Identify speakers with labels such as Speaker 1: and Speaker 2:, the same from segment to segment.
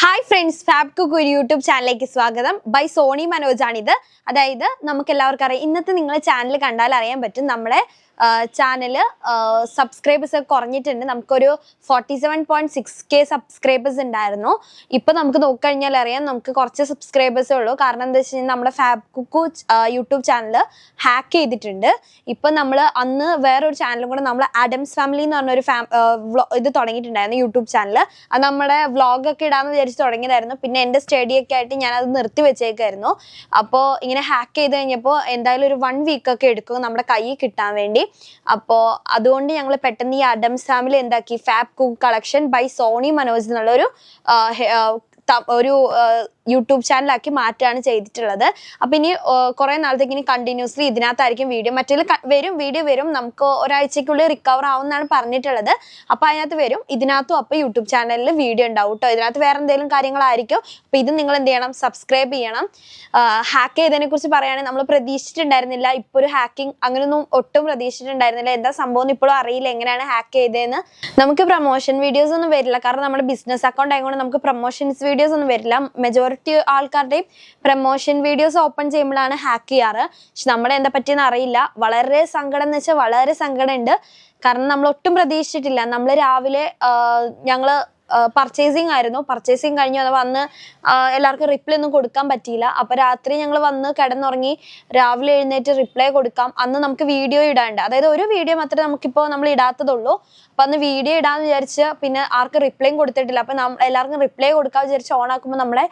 Speaker 1: Hi friends, fab cook ഒരു YouTube ചാനലിലേക്ക് സ്വാഗതം. ബൈ സോണി മനോജാണിത്. അതായത് നമുക്ക് എല്ലാവർക്കും അറിയാം, ഇന്നത്തെ നിങ്ങൾ ചാനൽ കണ്ടാൽ അറിയാൻ പറ്റും നമ്മുടെ ചാനല് സബ്സ്ക്രൈബേഴ്സ് കുറഞ്ഞിട്ടുണ്ട്. നമുക്കൊരു 47.6K സബ്സ്ക്രൈബേഴ്സ് ഉണ്ടായിരുന്നു. ഇപ്പം നമുക്ക് നോക്കിക്കഴിഞ്ഞാൽ അറിയാം നമുക്ക് കുറച്ച് സബ്സ്ക്രൈബേഴ്സേ ഉള്ളൂ. കാരണം എന്താ വെച്ച് കഴിഞ്ഞാൽ നമ്മുടെ Fab Cook YouTube channel hack ചെയ്തിട്ടുണ്ട്. ഇപ്പം നമ്മൾ അന്ന് വേറൊരു ചാനലും കൂടെ നമ്മൾ ആഡംസ് ഫാമിലി എന്ന് പറഞ്ഞൊരു ഇത് തുടങ്ങിയിട്ടുണ്ടായിരുന്നു യൂട്യൂബ് ചാനൽ. അത് നമ്മുടെ വ്ളോഗൊക്കെ ഇടാമെന്ന് വിചാരിച്ച് തുടങ്ങിയതായിരുന്നു. പിന്നെ എൻ്റെ സ്റ്റഡിയൊക്കെ ആയിട്ട് ഞാനത് നിർത്തി വെച്ചേക്കായിരുന്നു. അപ്പോൾ ഇങ്ങനെ ഹാക്ക് ചെയ്ത് കഴിഞ്ഞപ്പോൾ എന്തായാലും ഒരു 1 വീക്കൊക്കെ എടുക്കും നമ്മുടെ കയ്യിൽ കിട്ടാൻ വേണ്ടി. അപ്പോൾ അതുകൊണ്ട് ഞങ്ങൾ പെട്ടെന്ന് ഈ ആഡംസ് ഫാമിലി എന്താക്കി, Fab Cook collection by Soni Manoj എന്നുള്ളൊരു യൂട്യൂബ് ചാനലാക്കി മാറ്റാണ് ചെയ്തിട്ടുള്ളത്. അപ്പം ഇനി കുറേ നാളത്തേക്ക് ഇനി കണ്ടിന്യൂസ്ലി ഇതിനകത്തായിരിക്കും വീഡിയോ. മറ്റേ വീഡിയോ വരും, നമുക്ക് ഒരാഴ്ചക്കുള്ളിൽ റിക്കവർ ആവുമെന്നാണ് പറഞ്ഞിട്ടുള്ളത്. അപ്പോൾ അതിനകത്ത് വരും, ഇതിനകത്തും അപ്പോൾ യൂട്യൂബ് ചാനലിൽ വീഡിയോ ഉണ്ടാവും കേട്ടോ. ഇതിനകത്ത് വേറെ എന്തെങ്കിലും കാര്യങ്ങളായിരിക്കും. അപ്പോൾ ഇത് നിങ്ങൾ എന്ത് ചെയ്യണം, സബ്സ്ക്രൈബ് ചെയ്യണം. ഹാക്ക് ചെയ്തതിനെ കുറിച്ച് പറയുകയാണെങ്കിൽ നമ്മൾ പ്രതീക്ഷിച്ചിട്ടുണ്ടായിരുന്നില്ല. ഇപ്പോൾ ഒരു ഹാക്കിംഗ് അങ്ങനെയൊന്നും ഒട്ടും പ്രതീക്ഷിച്ചിട്ടുണ്ടായിരുന്നില്ല. എന്താ സംഭവം ഇപ്പോഴും അറിയില്ല എങ്ങനെയാണ് ഹാക്ക് ചെയ്തതെന്ന്. നമുക്ക് പ്രൊമോഷൻ വീഡിയോസ് ഒന്നും വരില്ല, കാരണം നമ്മുടെ ബിസിനസ് അക്കൗണ്ട് ആയതുകൊണ്ട് നമുക്ക് പ്രൊമോഷൻസ് വീഡിയോസ് ഒന്നും വരില്ല. മെജോറിറ്റി ആൾക്കാരുടെയും പ്രൊമോഷൻ വീഡിയോസ് ഓപ്പൺ ചെയ്യുമ്പോഴാണ് ഹാക്ക് ചെയ്യാറ്. പക്ഷെ നമ്മളെ എന്താ പറ്റിയെന്ന് അറിയില്ല. വളരെ സങ്കടം എന്ന് വെച്ചാൽ വളരെ സങ്കടം ഉണ്ട്. കാരണം നമ്മൾ ഒട്ടും പ്രതീക്ഷിച്ചിട്ടില്ല. നമ്മൾ രാവിലെ ഞങ്ങള് പർച്ചേസിങ് ആയിരുന്നു. പർച്ചേസിങ് കഴിഞ്ഞു വന്ന് എല്ലാവർക്കും റിപ്ലൈ ഒന്നും കൊടുക്കാൻ പറ്റിയില്ല. അപ്പോൾ രാത്രി ഞങ്ങൾ വന്ന് കിടന്നുറങ്ങി. രാവിലെ എഴുന്നേറ്റ് റിപ്ലൈ കൊടുക്കാം. അന്ന് നമുക്ക് വീഡിയോ ഇടാണ്ട്, അതായത് ഒരു വീഡിയോ മാത്രമേ നമുക്കിപ്പോൾ നമ്മൾ ഇടാത്തതുള്ളൂ. അപ്പം അന്ന് വീഡിയോ ഇടാന്ന് വിചാരിച്ച് പിന്നെ ആർക്കും റിപ്ലൈയും കൊടുത്തിട്ടില്ല. അപ്പം എല്ലാവർക്കും റിപ്ലൈ കൊടുക്കാൻ വിചാരിച്ച് ഓൺ ആക്കുമ്പോൾ നമ്മളെ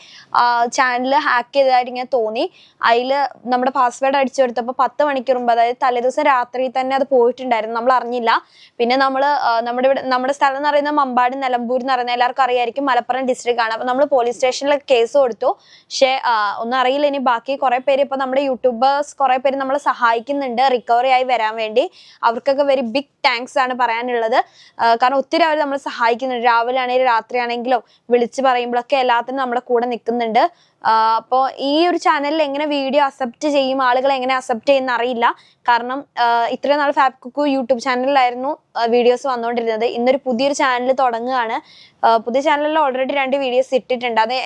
Speaker 1: ചാനൽ ഹാക്ക് ചെയ്തതായിട്ട് ഇങ്ങനെ തോന്നി. അതിൽ നമ്മുടെ പാസ്വേഡ് അടിച്ചു കൊടുത്തപ്പോൾ 10 മണിക്കൂർ മുമ്പ്, അതായത് തലേദിവസം രാത്രി തന്നെ അത് പോയിട്ടുണ്ടായിരുന്നു. നമ്മൾ അറിഞ്ഞില്ല. പിന്നെ നമ്മുടെ സ്ഥലം എന്ന് പറയുന്നത് മമ്പാട് നിലമ്പൂർ എന്ന് പറയുന്നത് എല്ലാവർക്കും അറിയായിരിക്കും, മലപ്പുറം ഡിസ്ട്രിക്റ്റ് ആണ്. അപ്പം നമ്മൾ പോലീസ് സ്റ്റേഷനിൽ കേസ് കൊടുത്തു. പക്ഷേ ഒന്നും അറിയില്ല. ഇനി ബാക്കി കുറേ പേര് ഇപ്പം നമ്മുടെ യൂട്യൂബേഴ്സ് കുറേ പേര് നമ്മളെ സഹായിക്കുന്നുണ്ട് റിക്കവറി ആയി വരാൻ വേണ്ടി. അവർക്കൊക്കെ വെരി ബിഗ് താങ്ക്സ് ആണ് പറയാനുള്ളത്. കാരണം ഒത്തിരി അവർ നമ്മളെ സഹായിക്കുന്നുണ്ട്. രാവിലെ ആണെങ്കിലും രാത്രി ആണെങ്കിലും വിളിച്ച് പറയുമ്പോഴൊക്കെ എല്ലാത്തിനും നമ്മുടെ കൂടെ നിൽക്കുന്നുണ്ട്. അപ്പോൾ ഈ ഒരു ചാനലിൽ എങ്ങനെ വീഡിയോ അക്സെപ്റ്റ് ചെയ്യും, ആളുകൾ എങ്ങനെ അക്സെപ്റ്റ് ചെയ്യുന്ന അറിയില്ല. കാരണം ഇത്രയും നാൾ ഫാബ് കുക്കു യൂട്യൂബ് ചാനലിലായിരുന്നു വീഡിയോസ് വന്നുകൊണ്ടിരുന്നത്. ഇന്നൊരു പുതിയൊരു ചാനൽ തുടങ്ങുകയാണ്. പുതിയ ചാനലിൽ ഓൾറെഡി 2 വീഡിയോസ് ഇട്ടിട്ടുണ്ട്. അത്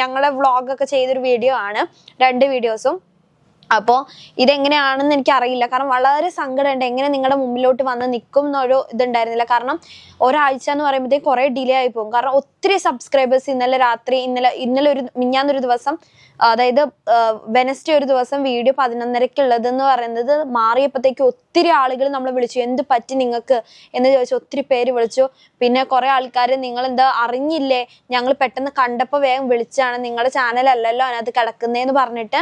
Speaker 1: ഞങ്ങളുടെ വ്ളോഗൊക്കെ ചെയ്തൊരു വീഡിയോ ആണ് 2 വീഡിയോസും. അപ്പോൾ ഇതെങ്ങനെയാണെന്ന് എനിക്കറിയില്ല. കാരണം വളരെ സങ്കടമുണ്ട്. എങ്ങനെ നിങ്ങളുടെ മുമ്പിലോട്ട് വന്ന് നിൽക്കും എന്നൊരു ഇതുണ്ടായിരുന്നില്ല. കാരണം ഒരാഴ്ച എന്ന് പറയുമ്പോഴത്തേക്ക് കുറേ ഡിലേ ആയി പോകും. കാരണം ഒത്തിരി സബ്സ്ക്രൈബേഴ്സ് ഇന്നലെ മിഞ്ഞാന്നൊരു ദിവസം, അതായത് വെനസ്ഡേ ഒരു ദിവസം വീഡിയോ 11:30 ഉള്ളതെന്ന് പറയുന്നത് മാറിയപ്പോഴത്തേക്ക് ഒത്തിരി ആളുകൾ നമ്മളെ വിളിച്ചു. എന്ത് പറ്റി നിങ്ങൾക്ക് എന്ന് ചോദിച്ചു. ഒത്തിരി പേര് വിളിച്ചു. പിന്നെ കുറേ ആൾക്കാർ നിങ്ങൾ എന്താ അറിഞ്ഞില്ലേ, ഞങ്ങൾ പെട്ടെന്ന് കണ്ടപ്പോൾ വേഗം വിളിച്ചാണ്, നിങ്ങളുടെ ചാനലല്ലല്ലോ അതിനകത്ത് കിടക്കുന്നതെന്ന് പറഞ്ഞിട്ട്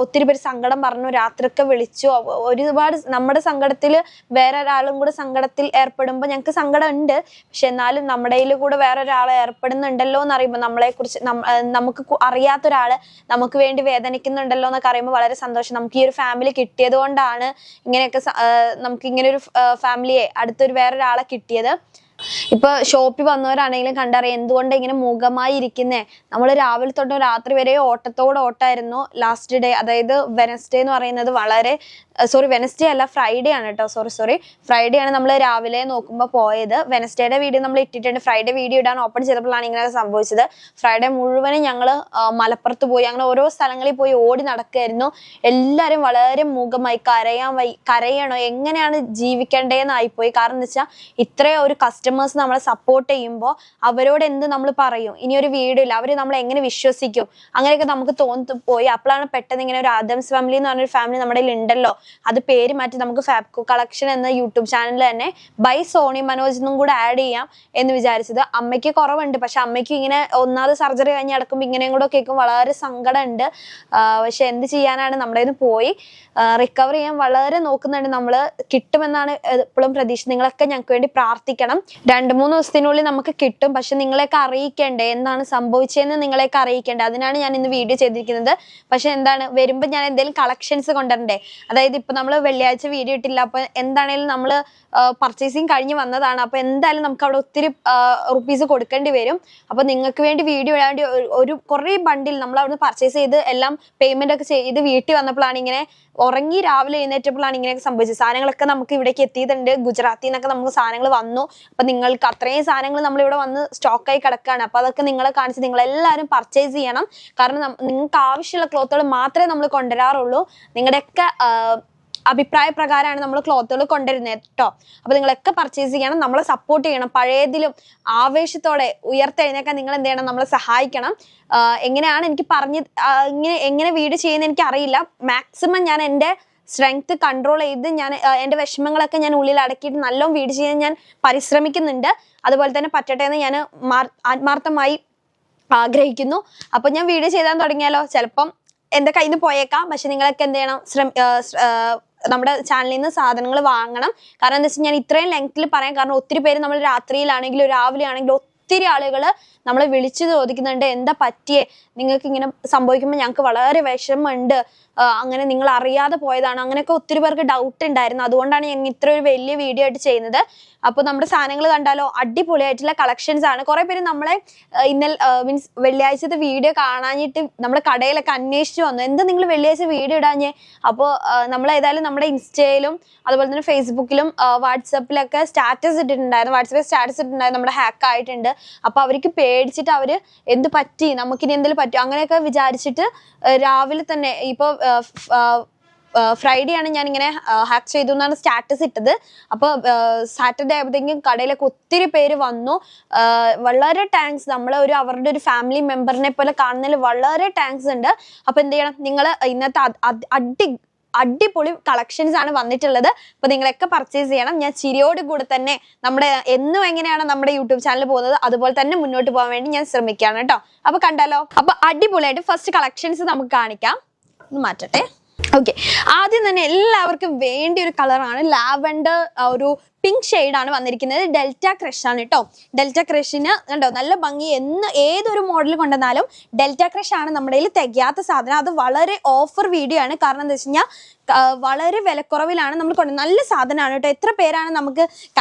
Speaker 1: ഒത്തിരി പേര് സങ്കടം പറഞ്ഞു. രാത്രിയൊക്കെ വിളിച്ചു. ഒരുപാട് നമ്മുടെ സങ്കടത്തിൽ വേറെ ഒരാളും കൂടെ സങ്കടത്തിൽ ഏർപ്പെടുമ്പോൾ ഞങ്ങൾക്ക് സങ്കടം ഉണ്ട്. പക്ഷെ എന്നാലും നമ്മുടെ കൂടെ വേറെ ഒരാളെ ഏർപ്പെടുന്നുണ്ടല്ലോ എന്ന് അറിയുമ്പോൾ, നമ്മളെക്കുറിച്ച് നമുക്ക് അറിയാത്തൊരാള് നമുക്ക് വേണ്ടി വേദനിക്കുന്നുണ്ടല്ലോ എന്നൊക്കെ അറിയുമ്പോൾ വളരെ സന്തോഷം. നമുക്ക് ഈ ഒരു ഫാമിലി കിട്ടിയത് കൊണ്ടാണ് ഇങ്ങനെയൊക്കെ നമുക്ക് ഇങ്ങനെ ഒരു ഫാമിലിയെ അടുത്തൊരു വേറൊരാളെ കിട്ടിയത്. ഇപ്പൊ ഷോപ്പിൽ വന്നവരാണെങ്കിലും കണ്ടറിയാം എന്തുകൊണ്ട് ഇങ്ങനെ മൂകമായി ഇരിക്കുന്നേ. നമ്മൾ രാവിലെ തൊട്ട് രാത്രി വരെ ഓട്ടമായിരുന്നു. ലാസ്റ്റ് ഡേ, അതായത് വെനസ്ഡേ എന്ന് പറയുന്നത് വെനസ്ഡേ അല്ല, ഫ്രൈഡേ ആണ് കേട്ടോ. ഫ്രൈഡേ ആണ് നമ്മൾ രാവിലെ നോക്കുമ്പോൾ പോയത്. വെനസ്ഡേയുടെ വീഡിയോ നമ്മൾ ഇട്ടിട്ടുണ്ട്. ഫ്രൈഡേ വീഡിയോ ഇടാൻ ഓപ്പൺ ചെയ്തപ്പോഴാണ് ഇങ്ങനെ സംഭവിച്ചത്. ഫ്രൈഡേ മുഴുവനും ഞങ്ങൾ മലപ്പുറത്ത് പോയി, അങ്ങനെ ഓരോ സ്ഥലങ്ങളിൽ പോയി ഓടി നടക്കുകയായിരുന്നു. എല്ലാവരും വളരെ മൂകമായി, കരയണോ, എങ്ങനെയാണ് ജീവിക്കേണ്ടതെന്നായിപ്പോയി. കാരണം എന്ന് വെച്ചാൽ ഇത്രയും ഒരു കസ്റ്റമേഴ്സ് നമ്മളെ സപ്പോർട്ട് ചെയ്യുമ്പോൾ അവരോട് എന്ത് നമ്മൾ പറയും, ഇനി ഒരു വീഡിയോ ഇല്ല, അവർ നമ്മളെ എങ്ങനെ വിശ്വസിക്കും, അങ്ങനെയൊക്കെ നമുക്ക് തോന്നിപ്പോയി. അപ്പോഴാണ് പെട്ടെന്ന് ഇങ്ങനെ ഒരു ആദംസ് ഫാമിലി എന്ന് പറഞ്ഞൊരു ഫാമിലി നമ്മുടെ ഉണ്ടല്ലോ, അത് പേര് മാറ്റി നമുക്ക് ഫാബ് കുക്ക് കളക്ഷൻ എന്ന യൂട്യൂബ് ചാനൽ തന്നെ ബൈ സോണി മനോജ് എന്നും കൂടെ ആഡ് ചെയ്യാം എന്ന് വിചാരിച്ചത്. അമ്മയ്ക്ക് കുറവുണ്ട്, പക്ഷെ അമ്മയ്ക്ക് ഇങ്ങനെ ഒന്നാമത് സർജറി കഴിഞ്ഞ് നടക്കുമ്പോൾ ഇങ്ങനെയും കൂടെ കേൾക്കും വളരെ സങ്കടം ഉണ്ട്. പക്ഷെ എന്ത് ചെയ്യാനാണ്, നമ്മുടെ നിന്ന് പോയി. റിക്കവർ ചെയ്യാൻ വളരെ നോക്കുന്നുണ്ട്. നമ്മൾ കിട്ടുമെന്നാണ് എപ്പോഴും പ്രതീക്ഷ. നിങ്ങളൊക്കെ ഞങ്ങൾക്ക് വേണ്ടി പ്രാർത്ഥിക്കണം. 2-3 ദിവസത്തിനുള്ളിൽ നമുക്ക് കിട്ടും. പക്ഷെ നിങ്ങളെയൊക്കെ അറിയിക്കണ്ടേ, എന്താണ് സംഭവിച്ചതെന്ന് നിങ്ങളെയൊക്കെ അറിയിക്കണ്ടേ. അതിനാണ് ഞാൻ ഇന്ന് വീഡിയോ ചെയ്തിരിക്കുന്നത്. പക്ഷെ എന്താണ്, വരുമ്പോൾ ഞാൻ എന്തെങ്കിലും കളക്ഷൻസ് കൊണ്ടുവരണ്ടേ. അതായത് ഇപ്പൊ നമ്മൾ വെള്ളിയാഴ്ച വീഡിയോ ഇട്ടില്ല, അപ്പൊ എന്താണേലും നമ്മൾ പർച്ചേസിങ് കഴിഞ്ഞ് വന്നതാണ്. അപ്പൊ എന്തായാലും നമുക്ക് അവിടെ ഒത്തിരി റുപ്പീസ് കൊടുക്കേണ്ടി വരും. അപ്പൊ നിങ്ങൾക്ക് വേണ്ടി വീഡിയോ ഇടാണ്ട് ഒരു കുറേ ബണ്ടിൽ നമ്മൾ അവിടുന്ന് പർച്ചേസ് ചെയ്ത് എല്ലാം പേയ്മെന്റ് ഒക്കെ ചെയ്ത് വീട്ടിൽ വന്നപ്പോഴാണ് ഇങ്ങനെ ഉറങ്ങി രാവിലെ എഴുന്നേറ്റപ്പോഴാണ് ഇങ്ങനെയൊക്കെ സംഭവിച്ചത്. സാധനങ്ങളൊക്കെ നമുക്ക് ഇവിടേക്ക് എത്തിയിട്ടുണ്ട്. ഗുജറാത്തിൽ നിന്നൊക്കെ നമുക്ക് സാധനങ്ങൾ വന്നു. അപ്പൊ നിങ്ങൾക്ക് അത്രയും സാധനങ്ങൾ നമ്മളിവിടെ വന്ന് സ്റ്റോക്കായി കിടക്കുകയാണ്. അപ്പോൾ അതൊക്കെ നിങ്ങളെ കാണിച്ച് നിങ്ങളെല്ലാവരും പർച്ചേസ് ചെയ്യണം. കാരണം നിങ്ങൾക്ക് ആവശ്യമുള്ള ക്ലോത്തുകൾ മാത്രമേ നമ്മൾ കൊണ്ടുവരാറുള്ളൂ. നിങ്ങളുടെയൊക്കെ അഭിപ്രായ പ്രകാരമാണ് നമ്മൾ ക്ലോത്തുകൾ കൊണ്ടുവരുന്നത് കേട്ടോ. അപ്പോൾ നിങ്ങളൊക്കെ പർച്ചേസ് ചെയ്യണം, നമ്മളെ സപ്പോർട്ട് ചെയ്യണം. പഴയതിലും ആവേശത്തോടെ ഉയർത്തെഴുന്നേക്കാൻ നിങ്ങൾ എന്ത് ചെയ്യണം, നമ്മളെ സഹായിക്കണം. എങ്ങനെയാണ് എനിക്ക് എങ്ങനെ വീഡിയോ ചെയ്യുന്നത് എനിക്ക് അറിയില്ല. മാക്സിമം ഞാൻ എൻ്റെ സ്ട്രെങ്ത് കൺട്രോൾ ചെയ്ത് ഞാൻ എൻ്റെ വിഷമങ്ങളൊക്കെ ഞാൻ ഉള്ളിൽ അടക്കിയിട്ട് നല്ലോണം വീഡിയോ ചെയ്യാൻ ഞാൻ പരിശ്രമിക്കുന്നുണ്ട്. അതുപോലെ തന്നെ പറ്റട്ടെ എന്ന് ഞാൻ ആത്മാർത്ഥമായി ആഗ്രഹിക്കുന്നു. അപ്പോൾ ഞാൻ വീഡിയോ ചെയ്താൽ തുടങ്ങിയാലോ ചിലപ്പം എൻ്റെ കയ്യിൽ നിന്ന് പോയേക്കാം. പക്ഷെ നിങ്ങളൊക്കെ എന്ത് ചെയ്യണം, നമ്മുടെ ചാനലിൽ നിന്ന് സാധനങ്ങൾ വാങ്ങണം. കാരണം എന്താ വെച്ചാൽ ഞാൻ ഇത്രയും ലെങ്ത്തിൽ പറയാം. കാരണം ഒത്തിരി പേര് നമ്മൾ രാത്രിയിലാണെങ്കിലും രാവിലെ ആണെങ്കിലും ഒത്തിരി ആളുകൾ നമ്മളെ വിളിച്ചു ചോദിക്കുന്നുണ്ട്, എന്താ പറ്റിയേ, നിങ്ങൾക്ക് ഇങ്ങനെ സംഭവിക്കുമ്പോൾ ഞങ്ങൾക്ക് വളരെ വിഷമമുണ്ട്, അങ്ങനെ നിങ്ങൾ അറിയാതെ പോയതാണ്, അങ്ങനെയൊക്കെ ഒത്തിരി പേർക്ക് ഡൗട്ട് ഉണ്ടായിരുന്നു. അതുകൊണ്ടാണ് ഞാൻ ഇത്ര ഒരു വലിയ വീഡിയോ ആയിട്ട് ചെയ്യുന്നത്. അപ്പോൾ നമ്മുടെ സാധനങ്ങൾ കണ്ടാലോ അടിപൊളിയായിട്ടുള്ള കളക്ഷൻസ് ആണ്. കുറേ പേര് നമ്മളെ മീൻസ് വെള്ളിയാഴ്ചത്തെ വീഡിയോ കാണാഞ്ഞിട്ട് നമ്മുടെ കടയിലൊക്കെ അന്വേഷിച്ച് വന്നു, എന്താ നിങ്ങൾ വെള്ളിയാഴ്ച വീഡിയോ ഇടാഞ്ഞേ. അപ്പോൾ നമ്മൾ ഏതായാലും നമ്മുടെ ഇൻസ്റ്റയിലും അതുപോലെ തന്നെ ഫേസ്ബുക്കിലും വാട്സപ്പിലൊക്കെ സ്റ്റാറ്റസ് ഇട്ടിട്ടുണ്ടായിരുന്നു. വാട്സപ്പിൽ സ്റ്റാറ്റസ് ഇട്ടിട്ടുണ്ടായിരുന്നു, നമ്മുടെ ഹാക്ക് ആയിട്ടുണ്ട്. അപ്പോൾ അവർക്ക് പേടിച്ചിട്ട് അവർ എന്ത് പറ്റി, നമുക്കിനി എന്തെങ്കിലും പറ്റും അങ്ങനെയൊക്കെ വിചാരിച്ചിട്ട് രാവിലെ തന്നെ ഇപ്പോൾ ഫ്രൈഡേ ആണ് ഞാനിങ്ങനെ ഹാക്ക് ചെയ്തു എന്നാണ് സ്റ്റാറ്റസ് ഇട്ടത്. അപ്പോൾ സാറ്റർഡേ ആയപ്പോഴത്തേക്കും കടയിലൊക്കെ ഒത്തിരി പേര് വന്നു. വളരെ താങ്ക്സ്. അവരുടെ ഒരു ഫാമിലി മെമ്പറിനെ പോലെ കാണുന്നതിൽ വളരെ താങ്ക്സ് ഉണ്ട്. അപ്പോൾ എന്ത് ചെയ്യണം, നിങ്ങൾ ഇന്നത്തെ അടിപൊളി കളക്ഷൻസ് ആണ് വന്നിട്ടുള്ളത്. അപ്പോൾ നിങ്ങളൊക്കെ പർച്ചേസ് ചെയ്യണം. ഞാൻ ചിരിയോട് കൂടെ തന്നെ നമ്മുടെ എന്നും എങ്ങനെയാണ് നമ്മുടെ യൂട്യൂബ് ചാനൽ പോകുന്നത് അതുപോലെ തന്നെ മുന്നോട്ട് പോകാൻ വേണ്ടി ഞാൻ ശ്രമിക്കുകയാണ് കേട്ടോ. അപ്പോൾ കണ്ടാലോ. അപ്പോൾ അടിപൊളിയായിട്ട് ഫസ്റ്റ് കളക്ഷൻസ് നമുക്ക് കാണിക്കാം. ഒന്ന് മാറ്റട്ടെ. ഓക്കെ, ആദ്യം തന്നെ എല്ലാവർക്കും വേണ്ടിയ ഒരു കളറാണ് ലാവൻഡർ, ഒരു പിങ്ക് ഷെയ്ഡാണ് വന്നിരിക്കുന്നത്. ഡെൽറ്റ ക്രഷ് ആണ് കേട്ടോ. ഡെൽറ്റ ക്രഷിന് കണ്ടോ നല്ല ഭംഗി. ഏതൊരു മോഡൽ കൊണ്ടുവന്നാലും ഡെൽറ്റ ക്രഷ് ആണ് നമ്മുടെ കയ്യിൽ തികയാത്ത സാധനം. അത് വളരെ ഓഫർ വീഡിയോ ആണ്. കാരണം എന്താ വെച്ച് കഴിഞ്ഞാൽ വളരെ വിലക്കുറവിലാണ് നമ്മൾ നല്ല സാധനമാണ് കേട്ടോ. എത്ര പേരാണ് നമുക്ക്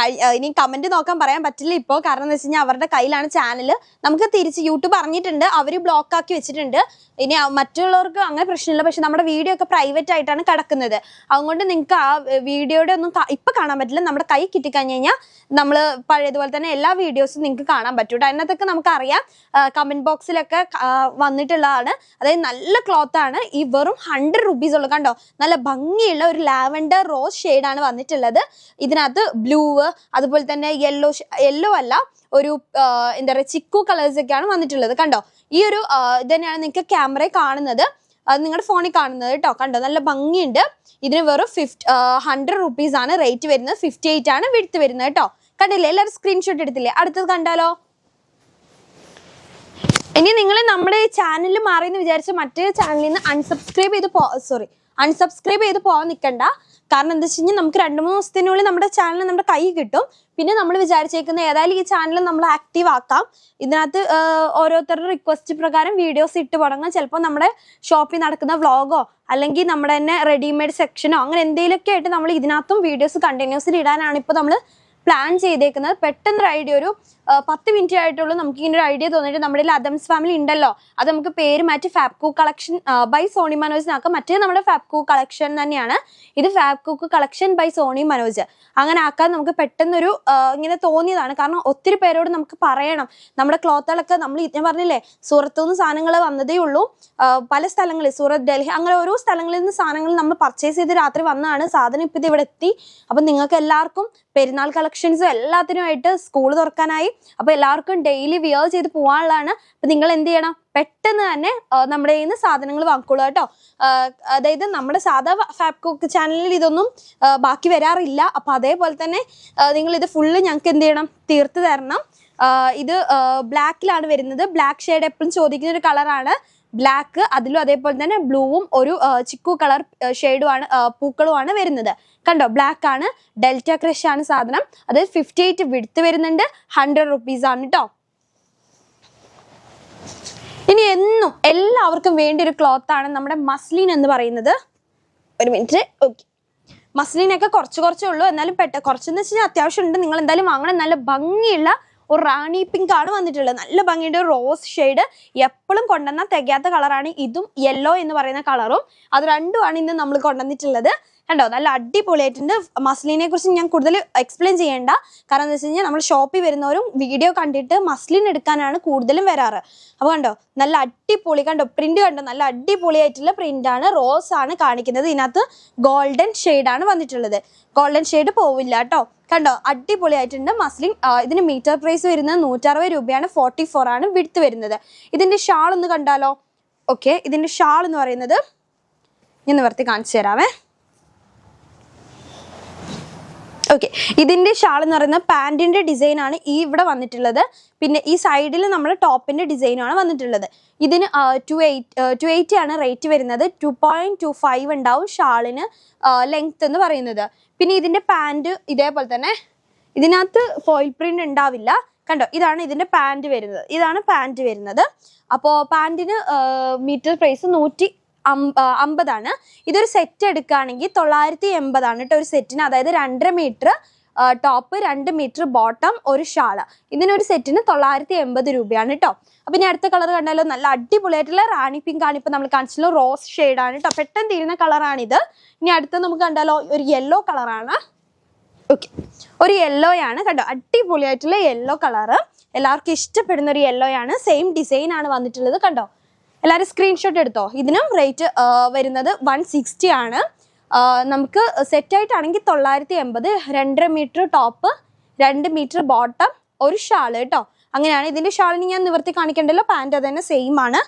Speaker 1: ഇനി കമന്റ് നോക്കാൻ പറയാൻ പറ്റില്ല ഇപ്പോൾ. കാരണം എന്താ വെച്ച് കഴിഞ്ഞാൽ അവരുടെ കയ്യിലാണ് ചാനൽ. നമുക്ക് തിരിച്ച് യൂട്യൂബ് അറിഞ്ഞിട്ടുണ്ട്, അവർ ബ്ലോക്ക് ആക്കി വെച്ചിട്ടുണ്ട്. ഇനി മറ്റുള്ളവർക്ക് അങ്ങനെ പ്രശ്നമില്ല. പക്ഷെ നമ്മുടെ വീഡിയോ ഒക്കെ പ്രൈവറ്റ് ആയിട്ടാണ് കിടക്കുന്നത്. അതുകൊണ്ട് നിങ്ങൾക്ക് ആ വീഡിയോയുടെ ഒന്നും ഇപ്പം കാണാൻ പറ്റില്ല. നമ്മുടെ കൈ കിട്ടിക്കഴിഞ്ഞ് കഴിഞ്ഞാൽ നമ്മൾ പഴയതുപോലെ തന്നെ എല്ലാ വീഡിയോസും നിങ്ങൾക്ക് കാണാൻ പറ്റും. അതിനകത്തൊക്കെ നമുക്കറിയാം, കമന്റ് ബോക്സിലൊക്കെ വന്നിട്ടുള്ളതാണ്. അതായത് നല്ല ക്ലോത്ത് ആണ്. ഈ വെറും 100 rupees ഉള്ളു. കണ്ടോ നല്ല ഭംഗിയുള്ള ഒരു ലാവൻഡർ റോസ് ഷെയ്ഡാണ് വന്നിട്ടുള്ളത്. ഇതിനകത്ത് ബ്ലൂ, അതുപോലെ തന്നെ യെല്ലോ അല്ല, ഒരു എന്താ പറയുക ചിക്കു കളേഴ്സ് ഒക്കെയാണ് വന്നിട്ടുള്ളത്. കണ്ടോ ഈ ഒരു ഇതന്നെയാണ് നിങ്ങൾക്ക് ക്യാമറയിൽ കാണുന്നത്, അത് നിങ്ങളുടെ ഫോണിൽ കാണുന്നത് കേട്ടോ. കണ്ടോ നല്ല ഭംഗിയുണ്ട്. ഇതിന് വെറും 100 rupees ആണ് റേറ്റ് വരുന്നത്. 58 ആണ് വിഡ്ത്ത് വരുന്നത് കേട്ടോ. കണ്ടില്ലേ, എല്ലാവരും സ്ക്രീൻഷോട്ട് എടുത്തില്ലേ. അടുത്തത് കണ്ടാലോ. ഇനി നിങ്ങൾ നമ്മുടെ ചാനലിൽ മാറിയെന്ന് വിചാരിച്ച മറ്റേ ചാനലിൽ നിന്ന് അൺസബ്സ്ക്രൈബ് ചെയ്ത് പോകാൻ നിൽക്കണ്ട. കാരണം എന്താ വെച്ച് കഴിഞ്ഞാൽ നമുക്ക് 2-3 ദിവസത്തിനുള്ളിൽ നമ്മുടെ ചാനൽ നമ്മുടെ കൈ കിട്ടും. പിന്നെ നമ്മൾ വിചാരിച്ചേക്കുന്ന ഏതായാലും ഈ ചാനൽ നമ്മൾ ആക്റ്റീവ് ആക്കാം. ഇതിനകത്ത് ഓരോരുത്തരുടെ റിക്വസ്റ്റ് പ്രകാരം വീഡിയോസ് ഇട്ട് തുടങ്ങാം. ചിലപ്പോൾ നമ്മുടെ ഷോപ്പിൽ നടക്കുന്ന വ്ളോഗോ അല്ലെങ്കിൽ നമ്മുടെ തന്നെ റെഡിമെയ്ഡ് സെക്ഷനോ അങ്ങനെ എന്തെങ്കിലുമൊക്കെ ആയിട്ട് നമ്മൾ ഇതിനകത്തും വീഡിയോസ് കണ്ടിന്യൂസ്ലി ഇടാനാണ് ഇപ്പോൾ നമ്മൾ പ്ലാൻ ചെയ്തേക്കുന്നത്. പെട്ടെന്നൊരു ഐഡിയ, ഒരു 10 മിനിറ്റ് ആയിട്ടുള്ളൂ നമുക്ക് ഇങ്ങനെ ഒരു ഐഡിയ തോന്നിയിട്ട്. നമ്മുടെ അദംസ് ഫാമിലി ഉണ്ടല്ലോ, അത് നമുക്ക് പേര് മാറ്റി ഫാബ്കൂ കളക്ഷൻ ബൈ സോണി മനോജ് ആക്കാം. മറ്റേ നമ്മുടെ ഫാബ്കൂ കളക്ഷൻ തന്നെയാണ്. ഇത് ഫാബ്കൂ കളക്ഷൻ ബൈ സോണി മനോജ് അങ്ങനെ ആക്കാൻ നമുക്ക് പെട്ടെന്നൊരു ഇങ്ങനെ തോന്നിയതാണ്. കാരണം ഒത്തിരി പേരോട് നമുക്ക് പറയണം. നമ്മുടെ ക്ലോത്തുകളൊക്കെ ഞാൻ പറഞ്ഞില്ലേ, സൂറത്തു നിന്ന് സാധനങ്ങൾ വന്നതേ ഉള്ളൂ. പല സ്ഥലങ്ങളിൽ, സൂറത്ത്, ഡൽഹി അങ്ങനെ ഓരോ സ്ഥലങ്ങളിൽ നിന്ന് സാധനങ്ങൾ നമ്മൾ പർച്ചേസ് ചെയ്ത് രാത്രി വന്നതാണ്. സാധനം ഇപ്പം ഇത് ഇവിടെ എത്തി. അപ്പം നിങ്ങൾക്ക് എല്ലാവർക്കും പെരുന്നാൾ കളക്ഷൻസും എല്ലാത്തിനുമായിട്ട് സ്കൂൾ തുറക്കാനായി. അപ്പോൾ എല്ലാവർക്കും ഡെയിലി വിയർ ചെയ്ത് പോകാനുള്ളതാണ്. അപ്പം നിങ്ങൾ എന്ത് ചെയ്യണം, പെട്ടെന്ന് തന്നെ നമ്മുടെ കയ്യിൽ നിന്ന് സാധനങ്ങൾ വാങ്ങിക്കോളൂ കേട്ടോ. അതായത് നമ്മുടെ സാധാ ഫാബ്കൂ ചാനലിൽ ഇതൊന്നും ബാക്കി വരാറില്ല. അപ്പം അതേപോലെ തന്നെ നിങ്ങളിത് ഫുള്ള് ഞങ്ങൾക്ക് എന്ത് ചെയ്യണം, തീർത്ത് തരണം. ഇത് ബ്ലാക്കിലാണ് വരുന്നത്. ബ്ലാക്ക് ഷെയ്ഡ് എപ്പോഴും ചോദിക്കുന്ന ഒരു കളറാണ് ബ്ലാക്ക്. അതിലും അതേപോലെ തന്നെ ബ്ലൂവും ഒരു ചിക്കു കളർ ഷെയ്ഡുമാണ്, പൂക്കളുമാണ് വരുന്നത്. കണ്ടോ ബ്ലാക്ക് ആണ്. ഡെൽറ്റ ക്രഷ് ആണ് സാധനം. അതായത് 58 വിഡ്ത്ത് വരുന്നുണ്ട്. 100 rupees ആണ് കേട്ടോ. ഇനി എന്നും എല്ലാവർക്കും വേണ്ടി ഒരു ക്ലോത്ത് ആണ് നമ്മുടെ മസ്ലിൻ എന്ന് പറയുന്നത്. ഒരു മിനിറ്റ്. ഓക്കെ, മസ്ലിനൊക്കെ കുറച്ചേ ഉള്ളൂ. എന്നാലും കുറച്ചെന്ന് വെച്ച് കഴിഞ്ഞാൽ അത്യാവശ്യം ഉണ്ട്. നിങ്ങൾ എന്തായാലും വാങ്ങണം. നല്ല ഭംഗിയുള്ള ഒരു റാണി പിങ്ക് ആണ് വന്നിട്ടുള്ളത്. നല്ല ഭംഗിയുടെ ഒരു റോസ് ഷെയ്ഡ്. എപ്പോഴും കൊണ്ടുവന്നാൽ തികയാത്ത കളറാണ്. ഇതും യെല്ലോ എന്ന് പറയുന്ന കളറും, അത് രണ്ടുമാണ് ഇന്ന് നമ്മൾ കൊണ്ടുവന്നിട്ടുള്ളത്. കണ്ടോ നല്ല അടിപൊളിയായിട്ടുണ്ട്. മസ്ലിനെ കുറിച്ച് ഞാൻ കൂടുതൽ എക്സ്പ്ലെയിൻ ചെയ്യേണ്ട, കാരണം എന്താ വെച്ച് കഴിഞ്ഞാൽ നമ്മൾ ഷോപ്പിൽ വരുന്നവരും വീഡിയോ കണ്ടിട്ട് മസ്ലിൻ എടുക്കാനാണ് കൂടുതലും വരാറ്. അപ്പോൾ കണ്ടോ നല്ല അടിപൊളി, കണ്ടോ പ്രിന്റ് കണ്ടോ നല്ല അടിപൊളിയായിട്ടുള്ള പ്രിന്റാണ്. റോസ് ആണ് കാണിക്കുന്നത്, ഇതിനകത്ത് ഗോൾഡൻ ഷെയ്ഡാണ് വന്നിട്ടുള്ളത്. ഗോൾഡൻ ഷെയ്ഡ് പോവില്ല കേട്ടോ. കണ്ടോ അടിപൊളിയായിട്ടുണ്ട് മസ്ലിൻ. ഇതിന് മീറ്റർ പ്രൈസ് വരുന്നത് 160 രൂപയാണ്. 44 ആണ് വിഡ്ത്ത് വരുന്നത്. ഇതിന്റെ ഷാൾ ഒന്ന് കണ്ടാലോ? ഓക്കെ, ഇതിന്റെ ഷാൾ എന്ന് പറയുന്നത് ഞാൻ നിവർത്തി കാണിച്ചു തരാമേ. ഓക്കെ, ഇതിന്റെ ഷാൾ എന്ന് പറയുന്നത് പാൻറ്റിന്റെ ഡിസൈൻ ആണ് ഈ ഇവിടെ വന്നിട്ടുള്ളത്. പിന്നെ ഈ സൈഡിൽ നമ്മൾ ടോപ്പിന്റെ ഡിസൈനാണ് വന്നിട്ടുള്ളത്. ഇതിന് 280 ആണ് റേറ്റ് വരുന്നത്. 2.25 ഉണ്ടാവും ഷാളിന് ലെങ്ത് എന്ന് പറയുന്നത്. പിന്നെ ഇതിന്റെ പാൻറ് ഇതേപോലെ തന്നെ, ഇതിനകത്ത് ഫോയിൽ പ്രിന്റ് ഉണ്ടാവില്ല. കണ്ടോ ഇതാണ് ഇതിന്റെ പാൻറ് വരുന്നത്, ഇതാണ് പാൻറ് വരുന്നത്. അപ്പോൾ പാൻറ്റിന് മീറ്റർ പ്രൈസ് 150 ആണ്. ഇതൊരു സെറ്റ് എടുക്കുകയാണെങ്കിൽ 980 ആണ് കേട്ടോ ഒരു സെറ്റിന്. അതായത് 2.5 മീറ്റർ ടോപ്പ്, 2 മീറ്റർ ബോട്ടം, ഒരു ഷാള്. ഇതിനൊരു സെറ്റിന് 980 രൂപയാണ് കേട്ടോ. അപ്പം ഇനി അടുത്ത കളർ കണ്ടാലോ? നല്ല അടിപൊളിയായിട്ടുള്ള റാണി പിങ്ക് ആണ്. ഇപ്പം നമ്മൾ കാണിച്ചല്ലോ റോസ് ഷെയ്ഡാണ് കേട്ടോ. പെട്ടെന്ന് തീരുന്ന കളറാണിത്. ഇനി അടുത്ത നമുക്ക് കണ്ടാലോ? ഒരു യെല്ലോ കളറാണ്. ഓക്കെ, ഒരു യെല്ലോയാണ് കണ്ടോ, അടിപൊളിയായിട്ടുള്ള യെല്ലോ കളറ്. എല്ലാവർക്കും ഇഷ്ടപ്പെടുന്ന ഒരു യെല്ലോയാണ്. സെയിം ഡിസൈൻ ആണ് വന്നിട്ടുള്ളത്. കണ്ടോ, എല്ലാവരും സ്ക്രീൻഷോട്ട് എടുത്തോ. ഇതിനും റേറ്റ് വരുന്നത് 160 ആണ്. നമുക്ക് സെറ്റായിട്ടാണെങ്കിൽ 980. 2.5 മീറ്റർ ടോപ്പ്, 2 മീറ്റർ ബോട്ടം, ഒരു ഷാള് കേട്ടോ. അങ്ങനെയാണ്. ഇതിൻ്റെ ഷാളിന് ഞാൻ നിവർത്തി കാണിക്കണ്ടല്ലോ, പാൻറ് അത് തന്നെ സെയിം ആണ്.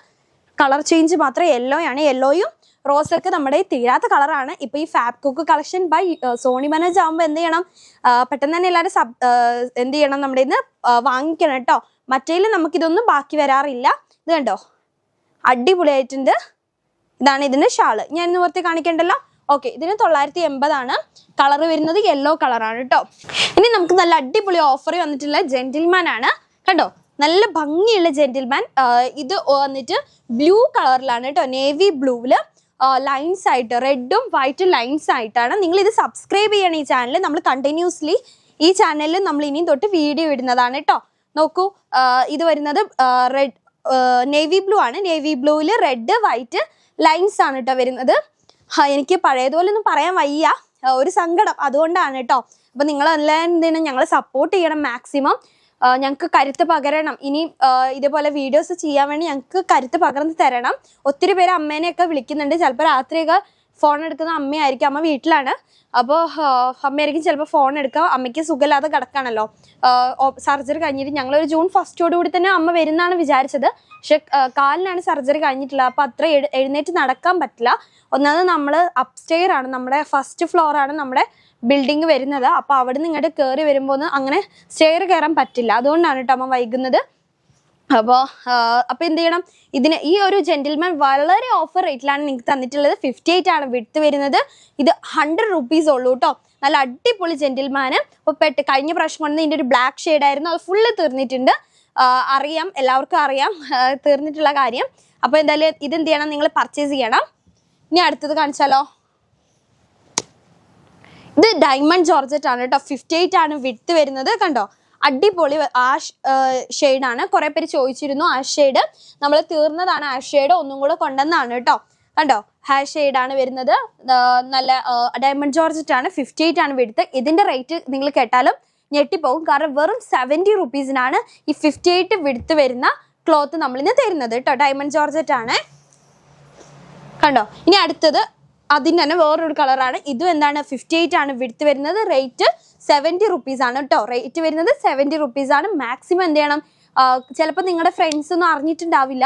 Speaker 1: കളർ ചേഞ്ച് മാത്രം യെല്ലോ ആണ്. യെല്ലോയും റോസൊക്കെ നമ്മുടെ തീരാത്ത കളറാണ്. ഇപ്പോൾ ഈ Fab Cook collection by Soni Manoj ആകുമ്പോൾ എന്ത് ചെയ്യണം, പെട്ടെന്ന് തന്നെ എല്ലാവരും എന്ത് ചെയ്യണം, നമ്മുടെ ഇന്ന് വാങ്ങിക്കണം കേട്ടോ. മറ്റേതിൽ നമുക്കിതൊന്നും ബാക്കി വരാറില്ല. ഇത് കണ്ടോ അടിപൊളിയായിട്ടുണ്ട്. ഇതാണ് ഇതിൻ്റെ ഷാള്. ഞാൻ നിവർത്തി കാണിക്കണ്ടല്ലോ. ഓക്കെ, ഇതിന് 980 ആണ്. കളർ വരുന്നത് യെല്ലോ കളറാണ് കേട്ടോ. ഇനി നമുക്ക് നല്ല അടിപൊളി ഓഫർ വന്നിട്ടുള്ള ജെന്റിൽമാൻ ആണ്. കണ്ടോ നല്ല ഭംഗിയുള്ള ജെന്റിൽമാൻ. ഇത് വന്നിട്ട് ബ്ലൂ കളറിലാണ് കേട്ടോ, നേവി ബ്ലൂവില് ലൈൻസ് ആയിട്ട്, റെഡും വൈറ്റും ലൈൻസ് ആയിട്ടാണ്. നിങ്ങൾ ഇത് സബ്സ്ക്രൈബ് ചെയ്യണം ഈ ചാനൽ. നമ്മൾ കണ്ടിന്യൂസ്ലി ഈ ചാനലിൽ നമ്മൾ ഇനിയും തൊട്ട് വീഡിയോ ഇടുന്നതാണ് കേട്ടോ. നോക്കൂ, ഇത് വരുന്നത് റെഡ് നേവി ബ്ലൂ ആണ്. നേവി ബ്ലൂവിൽ റെഡ് വൈറ്റ് ലൈൻസ് ആണ് കേട്ടോ വരുന്നത്. എനിക്ക് പഴയതുപോലെ ഒന്നും പറയാൻ വയ്യ, ഒരു സങ്കടം, അതുകൊണ്ടാണ് കേട്ടോ. അപ്പം നിങ്ങളെല്ലാം എന്താണ് ഞങ്ങളെ സപ്പോർട്ട് ചെയ്യണം മാക്സിമം. ഞങ്ങൾക്ക് കരുത്ത് പകരണം. ഇനി ഇതേപോലെ വീഡിയോസ് ചെയ്യാൻ വേണ്ടി ഞങ്ങൾക്ക് കരുത്ത് പകർന്ന് തരണം. ഒത്തിരി പേര് അമ്മേനെയൊക്കെ വിളിക്കുന്നുണ്ട്. ചിലപ്പോൾ രാത്രിയൊക്കെ ഫോൺ എടുക്കുന്ന അമ്മയായിരിക്കും. അമ്മ വീട്ടിലാണ്. അപ്പോൾ അമ്മയായിരിക്കും ചിലപ്പോൾ ഫോൺ എടുക്കുക. അമ്മയ്ക്ക് സുഖമില്ലാതെ കിടക്കാണല്ലോ. സർജറി കഴിഞ്ഞിട്ട് ഞങ്ങളൊരു ജൂൺ 1 തന്നെ അമ്മ വരുന്നാണ് വിചാരിച്ചത്. പക്ഷെ കാലിനാണ് സർജറി കഴിഞ്ഞിട്ടുള്ളത്. അപ്പോൾ അത്ര എഴുന്നേറ്റ് നടക്കാൻ പറ്റില്ല. ഒന്നാമത് നമ്മൾ അപ്സ്റ്റെയർ ആണ്, നമ്മുടെ ഫസ്റ്റ് ഫ്ലോർ ആണ് നമ്മുടെ ബിൽഡിംഗ് വരുന്നത്. അപ്പോൾ അവിടെ നിന്ന് ഇങ്ങോട്ട് കയറി വരുമ്പോൾ അങ്ങനെ സ്റ്റെയർ കയറാൻ പറ്റില്ല. അതുകൊണ്ടാണ് കേട്ടോ അമ്മ വൈകുന്നത്. അപ്പോൾ എന്ത് ചെയ്യണം, ഇതിന് ഈ ഒരു ജെന്റിൽമാൻ വളരെ ഓഫർ റേറ്റിലാണ് നിങ്ങൾക്ക് തന്നിട്ടുള്ളത്. 58 ആണ് വിഡ്ത്ത് വരുന്നത്. ഇത് 100 രൂപീസ് ഉള്ളൂ കേട്ടോ. നല്ല അടിപൊളി ജെന്റിൽമാന്. അപ്പോൾ കഴിഞ്ഞ പ്രാവശ്യം കൊണ്ടുവന്ന് ഇതിൻ്റെ ഒരു ബ്ലാക്ക് ഷെയ്ഡായിരുന്നു, അത് ഫുള്ള് തീർന്നിട്ടുണ്ട്. അറിയാം, എല്ലാവർക്കും അറിയാം തീർന്നിട്ടുള്ള കാര്യം. അപ്പോൾ എന്തായാലും ഇതെന്ത് ചെയ്യണം, നിങ്ങൾ പർച്ചേസ് ചെയ്യണം. ഇനി അടുത്തത് കാണിച്ചാലോ? ഇത് ഡയമണ്ട് ജോർജറ്റ് ആണ് കേട്ടോ. 58 ആണ് വിഡ്ത്ത് വരുന്നത്. കണ്ടോ അടിപൊളി ആഷ് ഷെയ്ഡാണ്. കുറേ പേര് ചോദിച്ചിരുന്നു ആഷ് ഷെയ്ഡ്. നമ്മൾ തീർന്നതാണ് ആഷ് ഷെയ്ഡ്, ഒന്നും കൂടെ കൊണ്ടുവന്നാണ് കേട്ടോ. കണ്ടോ ഹാഷ് ഷെയ്ഡാണ് വരുന്നത്. നല്ല ഡയമണ്ട് ജോർജറ്റ് ആണ്. 58 ആണ് വിഡ്ത്ത്. ഇതിൻ്റെ റേറ്റ് നിങ്ങൾ കേട്ടാലും ഞെട്ടിപ്പോകും. കാരണം വെറും 70 റുപ്പീസിനാണ് ഈ 58 വിഡ്ത്ത് വരുന്ന ക്ലോത്ത് നമ്മളിന്ന് തരുന്നത് കേട്ടോ. ഡയമണ്ട് ജോർജറ്റ് ആണ്. കണ്ടോ ഇനി അടുത്തത് അതിൻ്റെ തന്നെ വേറൊരു കളറാണ്. ഇതും എന്താണ് 58 ആണ് വിഡ്ത്ത് വരുന്നത്. റേറ്റ് 70 റുപ്പീസ് ആണ് കേട്ടോ. റേറ്റ് വരുന്നത് 70 റുപ്പീസ് ആണ്. മാക്സിമം എന്ത് ചെയ്യണം, ചിലപ്പോൾ നിങ്ങളുടെ ഫ്രണ്ട്സ് ഒന്നും അറിഞ്ഞിട്ടുണ്ടാവില്ല.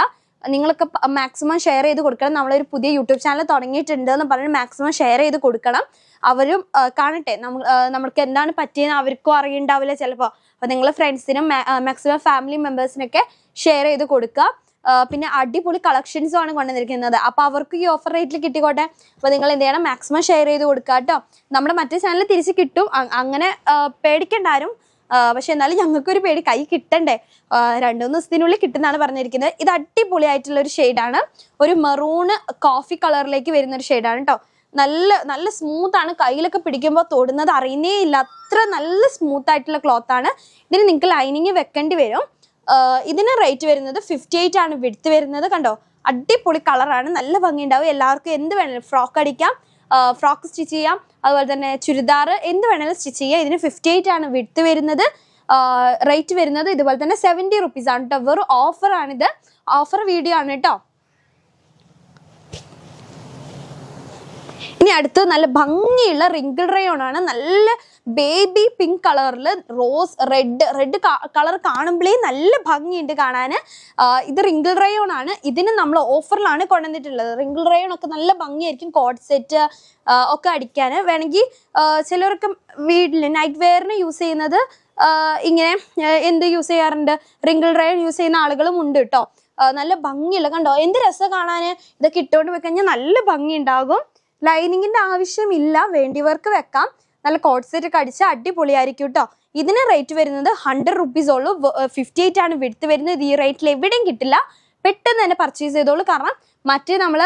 Speaker 1: നിങ്ങളൊക്കെ മാക്സിമം ഷെയർ ചെയ്ത് കൊടുക്കണം. നമ്മളൊരു പുതിയ യൂട്യൂബ് ചാനൽ തുടങ്ങിയിട്ടുണ്ട് എന്ന് പറഞ്ഞ് മാക്സിമം ഷെയർ ചെയ്ത് കൊടുക്കണം. അവരും കാണട്ടെ നമ്മൾക്ക് എന്താണ് പറ്റിയെന്ന് അവർക്കും അറിയുണ്ടാവില്ല ചിലപ്പോൾ. അപ്പോൾ നിങ്ങൾ ഫ്രണ്ട്സിനും മാക്സിമം ഫാമിലി മെമ്പേഴ്സിനൊക്കെ ഷെയർ ചെയ്ത് കൊടുക്കുക. പിന്നെ അടിപൊളി കളക്ഷൻസും ആണ് കൊണ്ടുവന്നിരിക്കുന്നത്. അപ്പോൾ അവർക്ക് ഈ ഓഫർ റേറ്റിൽ കിട്ടിക്കോട്ടെ. അപ്പോൾ നിങ്ങൾ എന്ത് ചെയ്യണം, മാക്സിമം ഷെയർ ചെയ്ത് കൊടുക്കുക കേട്ടോ. നമ്മുടെ മറ്റേ ചാനൽ തിരിച്ച് കിട്ടും, അങ്ങനെ പേടിക്കേണ്ട ആരും. പക്ഷെ എന്നാലും ഞങ്ങൾക്കൊരു പേടി, കൈ കിട്ടണ്ടേ. 2-3 ദിവസത്തിനുള്ളിൽ കിട്ടുന്നതാണ് പറഞ്ഞിരിക്കുന്നത്. ഇത് അടിപൊളിയായിട്ടുള്ള ഒരു ഷെയ്ഡാണ്. ഒരു മെറൂണ് കോഫി കളറിലേക്ക് വരുന്ന ഒരു ഷെയ്ഡാണ് കേട്ടോ. നല്ല സ്മൂത്ത് ആണ്. കയ്യിലൊക്കെ പിടിക്കുമ്പോൾ തൊടുന്നത് അറിയുന്നേ ഇല്ല, അത്ര നല്ല സ്മൂത്ത് ആയിട്ടുള്ള ക്ലോത്ത് ആണ്. ഇതിന് നിങ്ങൾക്ക് ലൈനിങ് വെക്കേണ്ടി വരും. ഇതിന് റേറ്റ് വരുന്നത് 58 ആണ് വിഡ്ത്ത് വരുന്നത്. കണ്ടോ അടിപൊളി കളറാണ്, നല്ല ഭംഗി ഉണ്ടാവും. എല്ലാവർക്കും എന്ത് വേണമെങ്കിലും ഫ്രോക്ക് അടിക്കാം, ഫ്രോക്ക് സ്റ്റിച്ച് ചെയ്യാം, അതുപോലെ തന്നെ ചുരിദാർ എന്ത് വേണമെങ്കിലും സ്റ്റിച്ച് ചെയ്യാം. ഇതിന് 58 ആണ് വിഡ്ത്ത് വരുന്നത്. റേറ്റ് വരുന്നത് ഇതുപോലെ തന്നെ 70 rupees ആണ് കേട്ടോ. വെറും ഓഫറാണിത്, ഓഫർ വീഡിയോ ആണ് കേട്ടോ. ഇനി അടുത്ത് നല്ല ഭംഗിയുള്ള റിങ്കിൾ റയോൺ ആണ്. നല്ല ബേബി പിങ്ക് കളറിൽ റോസ് റെഡ് കളർ കാണുമ്പോഴേ നല്ല ഭംഗിയുണ്ട് കാണാൻ. ഇത് റിങ്കിൾ റയോൺ ആണ്. ഇതിന് നമ്മൾ ഓഫറിലാണ് കൊണ്ടുവന്നിട്ടുള്ളത്. റിങ്കിൾ റയോൺ ഒക്കെ നല്ല ഭംഗിയായിരിക്കും. കോഡ് സെറ്റ് ഒക്കെ അടിക്കാൻ വേണമെങ്കിൽ ചിലർക്ക് വീട്ടിൽ നൈറ്റ് വെയറിന് യൂസ് ചെയ്യുന്നത് ഇങ്ങനെ എന്ത് യൂസ് ചെയ്യാറുണ്ട്, റിങ്കിൾ റയോൺ യൂസ് ചെയ്യുന്ന ആളുകളും ഉണ്ട് കേട്ടോ. നല്ല ഭംഗിയുള്ള കണ്ടോ, എന്ത് രസം കാണാൻ. ഇതൊക്കെ ഇട്ടുകൊണ്ട് പോയി കഴിഞ്ഞാൽ നല്ല ഭംഗി ഉണ്ടാകും. ലൈനിങ്ങിന്റെ ആവശ്യമില്ല, വേണ്ടിയവർക്ക് വെക്കാം. നല്ല കോഡ് സെറ്റ് ഒക്കെ അടിച്ചാൽ അടിപൊളിയായിരിക്കും കേട്ടോ. ഇതിന് റേറ്റ് വരുന്നത് 100 rupees ഉള്ളൂ. 58 ആണ് വിഡ്ത്ത് വരുന്നത്. ഈ റേറ്റിൽ എവിടെയും കിട്ടില്ല. പെട്ടെന്ന് തന്നെ പർച്ചേസ് ചെയ്തോളൂ. കാരണം മറ്റേ നമ്മൾ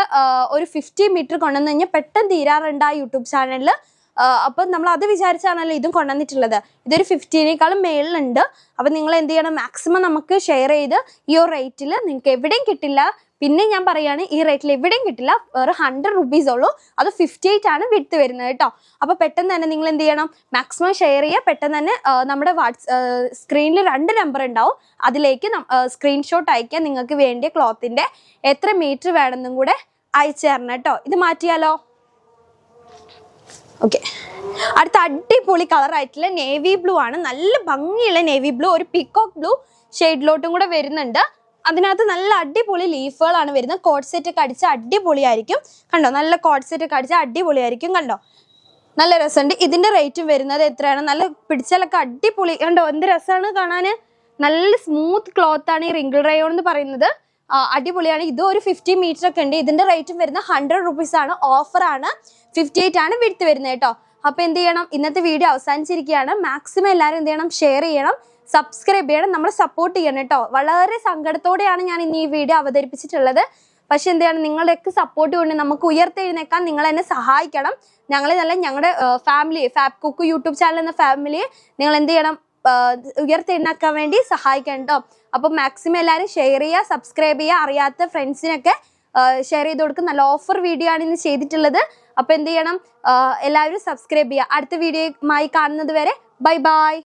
Speaker 1: ഒരു 50 മീറ്റർ കൊണ്ടുവന്ന് കഴിഞ്ഞാൽ പെട്ടെന്ന് തീരാറുണ്ട് ആ യൂട്യൂബ് ചാനലിൽ. അപ്പം നമ്മൾ അത് വിചാരിച്ചാണല്ലോ ഇതും കൊണ്ടുവന്നിട്ടുള്ളത്. ഇതൊരു 50-നേക്കാളും മേളിലുണ്ട്. അപ്പം നിങ്ങൾ എന്ത് ചെയ്യണം, മാക്സിമം നമുക്ക് ഷെയർ ചെയ്ത് ഈ ഒരു റേറ്റിൽ നിങ്ങൾക്ക് എവിടെയും കിട്ടില്ല. പിന്നെ ഞാൻ പറയുകയാണ്, ഈ റേറ്റിൽ എവിടെയും കിട്ടില്ല. വേറെ 100 rupees ഉള്ളൂ. അത് 58 ആണ് വിഡ്ത്ത് വരുന്നത് കേട്ടോ. അപ്പോൾ പെട്ടെന്ന് തന്നെ നിങ്ങൾ എന്ത് ചെയ്യണം, മാക്സിമം ഷെയർ ചെയ്യുക. പെട്ടെന്ന് തന്നെ നമ്മുടെ സ്ക്രീനിൽ 2 നമ്പർ ഉണ്ടാവും. അതിലേക്ക് സ്ക്രീൻഷോട്ട് അയക്കാൻ നിങ്ങൾക്ക് വേണ്ടിയ ക്ലോത്തിൻ്റെ എത്ര മീറ്റർ വേണമെന്നും കൂടെ അയച്ചു തരണം കേട്ടോ. ഇത് മാറ്റിയാലോ? ഓക്കെ, അടുത്ത അടിപൊളി കളറായിട്ടുള്ള നേവി ബ്ലൂ ആണ്. നല്ല ഭംഗിയുള്ള നേവി ബ്ലൂ, ഒരു പീകോക്ക് ബ്ലൂ ഷെയ്ഡിലോട്ടും കൂടെ വരുന്നുണ്ട്. അതിനകത്ത് നല്ല അടിപൊളി ലീഫുകളാണ് വരുന്നത്. കോഡ് സെറ്റ് ഒക്കെ അടിച്ച അടിപൊളിയായിരിക്കും കണ്ടോ. നല്ല കോഡ് സെറ്റ് ഒക്കെ അടിച്ച അടിപൊളിയായിരിക്കും കണ്ടോ. നല്ല രസമുണ്ട്. ഇതിന്റെ റേറ്റും വരുന്നത് എത്രയാണ്? നല്ല പിടിച്ചാലൊക്കെ അടിപൊളി കണ്ടോ, എന്ത് രസമാണ് കാണാൻ. നല്ല സ്മൂത്ത് ക്ലോത്ത് ആണ് ഈ റിങ്കിൾ റയോൺ എന്ന് പറയുന്നത്. അടിപൊളിയാണ്. ഇത് ഒരു 50 മീറ്റർ ഒക്കെ ഉണ്ട്. ഇതിന്റെ റേറ്റും വരുന്നത് 100 rupees ആണ്. ഓഫറാണ്. 58 ആണ് വിഡ്ത്ത് വരുന്നത് കേട്ടോ. അപ്പൊ എന്ത് ചെയ്യണം, ഇന്നത്തെ വീഡിയോ അവസാനിച്ചിരിക്കുകയാണ്. മാക്സിമം എല്ലാവരും എന്ത് ചെയ്യണം, ഷെയർ ചെയ്യണം, സബ്സ്ക്രൈബ് ചെയ്യണം, നമ്മളെ സപ്പോർട്ട് ചെയ്യണം കേട്ടോ. വളരെ സങ്കടത്തോടെയാണ് ഞാൻ ഇന്ന് ഈ വീഡിയോ അവതരിപ്പിച്ചിട്ടുള്ളത്. പക്ഷെ എന്താണ്, നിങ്ങളുടെയൊക്കെ സപ്പോർട്ട് കൊണ്ട് നമുക്ക് ഉയർത്തെഴുന്നേക്കാൻ നിങ്ങൾ എന്നെ സഹായിക്കണം. ഞങ്ങളുടെ family fab cook YouTube channel എന്ന ഫാമിലിയെ നിങ്ങൾ എന്ത് ചെയ്യണം, ഉയർത്തെഴുന്നേക്കാൻ വേണ്ടി സഹായിക്കണം കേട്ടോ. അപ്പോൾ മാക്സിമം എല്ലാവരും ഷെയർ ചെയ്യുക, സബ്സ്ക്രൈബ് ചെയ്യുക, അറിയാത്ത ഫ്രണ്ട്സിനൊക്കെ ഷെയർ ചെയ്ത് കൊടുക്കും. നല്ല ഓഫർ വീഡിയോ ആണ് ഇന്ന് ചെയ്തിട്ടുള്ളത്. അപ്പോൾ എന്ത് ചെയ്യണം, എല്ലാവരും സബ്സ്ക്രൈബ് ചെയ്യുക. അടുത്ത വീഡിയോയുമായി കാണുന്നത് വരെ ബൈ ബൈ.